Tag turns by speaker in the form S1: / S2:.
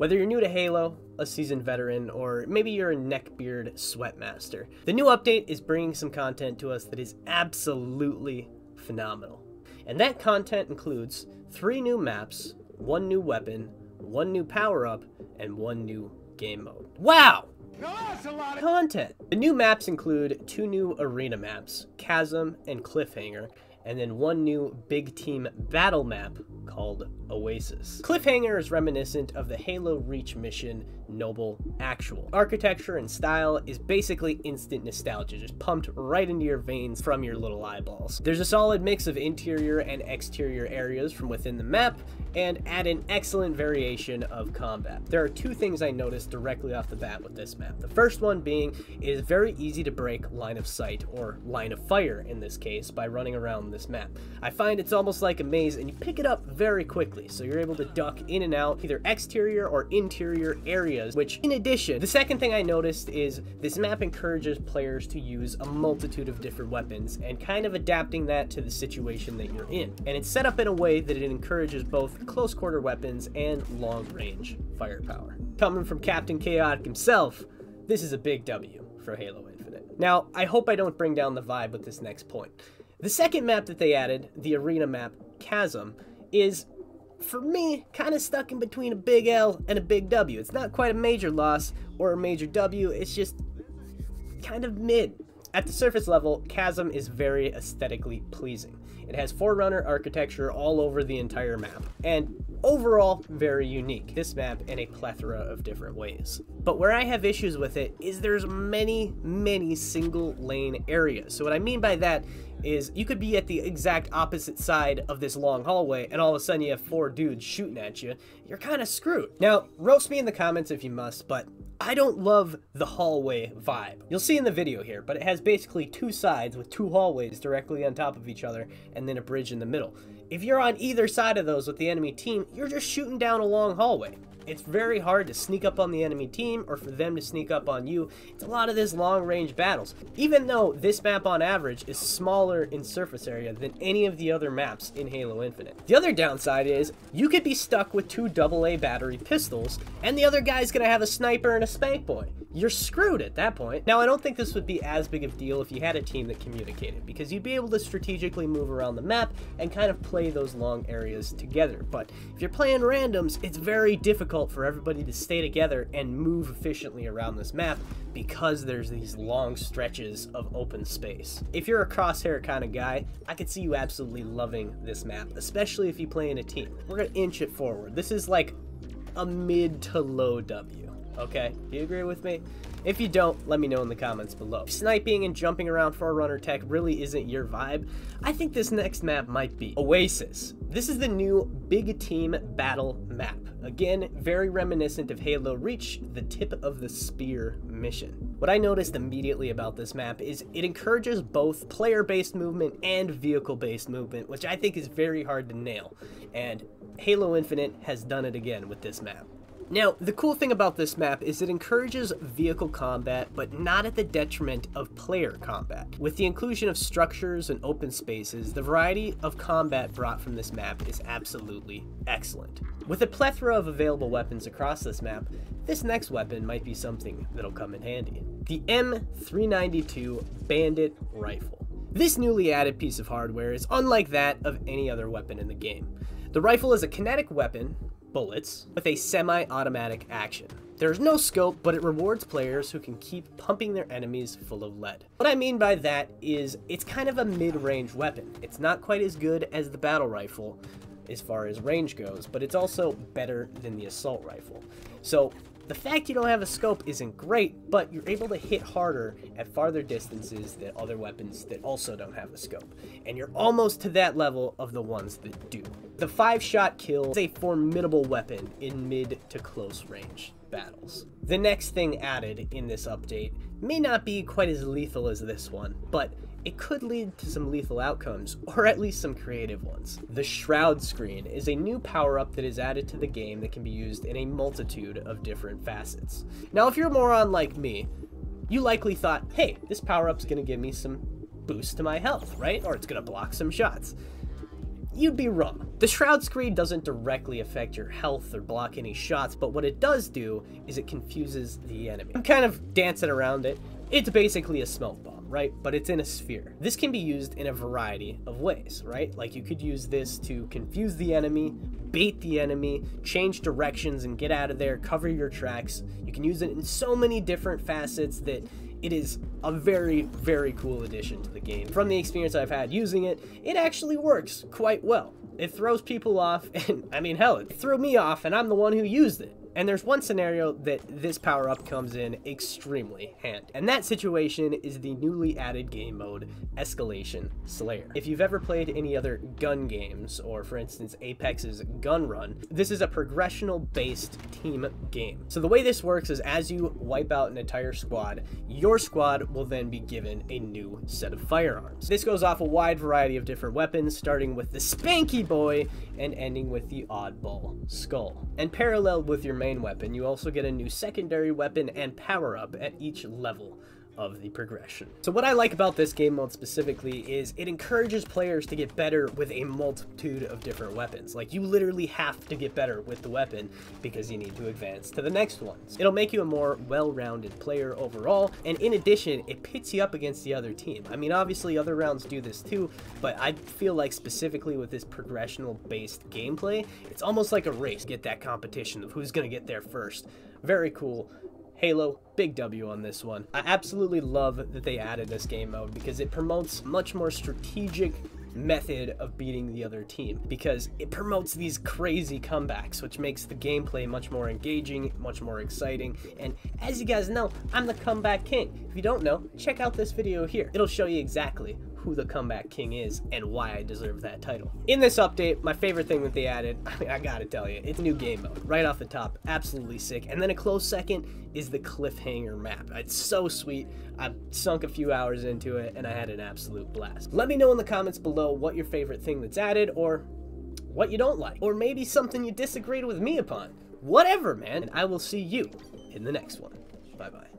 S1: Whether you're new to Halo, a seasoned veteran, or maybe you're a neckbeard sweatmaster, the new update is bringing some content to us that is absolutely phenomenal. And that content includes 3 new maps, 1 new weapon, 1 new power-up, and 1 new game mode. Wow! That's a lot of content! The new maps include 2 new arena maps, Chasm and Cliffhanger, and then 1 new big team battle map called Oasis. Cliffhanger is reminiscent of the Halo Reach mission Noble Actual. Architecture and style is basically instant nostalgia, just pumped right into your veins from your little eyeballs. There's a solid mix of interior and exterior areas from within the map, and add an excellent variation of combat. There are 2 things I noticed directly off the bat with this map. The first one being it is very easy to break line of sight, or line of fire in this case, by running around this map. I find it's almost like a maze and you pick it up very quickly, so you're able to duck in and out either exterior or interior areas, which in addition, the second thing I noticed is this map encourages players to use a multitude of different weapons and kind of adapting that to the situation that you're in. And it's set up in a way that it encourages both close quarter weapons and long range firepower. Coming from Captain Chaotic himself, this is a big W for Halo Infinite. Now, I hope I don't bring down the vibe with this next point. The second map that they added, the arena map, Chasm, is, for me, kind of stuck in between a big L and a big W. It's not quite a major loss or a major W, it's just kind of mid. At the surface level, Chasm is very aesthetically pleasing. It has Forerunner architecture all over the entire map, and overall, very unique. This map in a plethora of different ways. But where I have issues with it is there's many single lane areas. So what I mean by that is you could be at the exact opposite side of this long hallway and all of a sudden you have 4 dudes shooting at you. You're kind of screwed. Now, roast me in the comments if you must, but I don't love the hallway vibe. You'll see in the video here, but it has basically 2 sides with 2 hallways directly on top of each other and then a bridge in the middle. If you're on either side of those with the enemy team, you're just shooting down a long hallway. It's very hard to sneak up on the enemy team or for them to sneak up on you. It's a lot of this long range battles. Even though this map on average is smaller in surface area than any of the other maps in Halo Infinite. The other downside is you could be stuck with 2 AA battery pistols and the other guy's gonna have a sniper and a spank boy. You're screwed at that point. Now, I don't think this would be as big of a deal if you had a team that communicated, because you'd be able to strategically move around the map and kind of play those long areas together. But if you're playing randoms, it's very difficult for everybody to stay together and move efficiently around this map because there's these long stretches of open space. If you're a crosshair kind of guy, I could see you absolutely loving this map, especially if you play in a team. We're gonna inch it forward. This is like a mid to low W. Okay, do you agree with me? If you don't, let me know in the comments below. If sniping and jumping around Forerunner tech really isn't your vibe, I think this next map might be. Oasis. This is the new big team battle map. Again, very reminiscent of Halo Reach, the tip of the spear mission. What I noticed immediately about this map is it encourages both player-based movement and vehicle-based movement, which I think is very hard to nail. And Halo Infinite has done it again with this map. Now, the cool thing about this map is it encourages vehicle combat, but not at the detriment of player combat. With the inclusion of structures and open spaces, the variety of combat brought from this map is absolutely excellent. With a plethora of available weapons across this map, this next weapon might be something that'll come in handy. The M392 Bandit Rifle. This newly added piece of hardware is unlike that of any other weapon in the game. The rifle is a kinetic weapon, bullets, with a semi-automatic action. There's no scope, but it rewards players who can keep pumping their enemies full of lead. What I mean by that is it's kind of a mid-range weapon. It's not quite as good as the battle rifle as far as range goes, but it's also better than the assault rifle. So the fact you don't have a scope isn't great, but you're able to hit harder at farther distances than other weapons that also don't have a scope. And you're almost to that level of the ones that do. The 5-shot kill is a formidable weapon in mid to close range battles. The next thing added in this update may not be quite as lethal as this one, but it could lead to some lethal outcomes, or at least some creative ones. The Shroud Screen is a new power-up that is added to the game that can be used in a multitude of different facets. Now, if you're a moron like me, you likely thought, hey, this power-up's gonna give me some boost to my health, right? Or it's gonna block some shots. you'd be wrong. The Shroud Screed doesn't directly affect your health or block any shots, but what it does do is it confuses the enemy. I'm kind of dancing around it. It's basically a smoke bomb, right? But it's in a sphere. This can be used in a variety of ways, right? Like you could use this to confuse the enemy, bait the enemy, change directions and get out of there, cover your tracks. You can use it in so many different facets that it is a very, very cool addition to the game. From the experience I've had using it, it actually works quite well. It throws people off, and I mean, hell, it threw me off, and I'm the one who used it. And there's one scenario that this power-up comes in extremely handy. And that situation is the newly added game mode, Escalation Slayer. If you've ever played any other gun games, or for instance Apex's Gun Run, this is a progressional-based team game. So the way this works is as you wipe out an entire squad, your squad will then be given a new set of firearms. This goes off a wide variety of different weapons, starting with the Spanky Boy and ending with the Oddball Skull. And parallel with your main weapon, you also get a new secondary weapon and power-up at each level of the progression. So what I like about this game mode specifically is it encourages players to get better with a multitude of different weapons. Like you literally have to get better with the weapon because you need to advance to the next ones. It'll make you a more well-rounded player overall, and in addition, it pits you up against the other team. I mean, obviously other rounds do this too, but I feel like specifically with this progressional-based gameplay, it's almost like a race. Get that competition of who's gonna get there first. Very cool. Halo, big W on this one. I absolutely love that they added this game mode because it promotes much more strategic method of beating the other team, because it promotes these crazy comebacks, which makes the gameplay much more engaging, much more exciting. And as you guys know, I'm the comeback king. If you don't know, check out this video here. It'll show you exactly who the comeback king is and why I deserve that title. In this update, my favorite thing that they added, I gotta tell you, it's new game mode. Right off the top, absolutely sick. And then a close second is the cliffhanger map. It's so sweet. I've sunk a few hours into it and I had an absolute blast. Let me know in the comments below what your favorite thing that's added, or what you don't like, or maybe something you disagreed with me upon. Whatever, man. And I will see you in the next one. Bye-bye.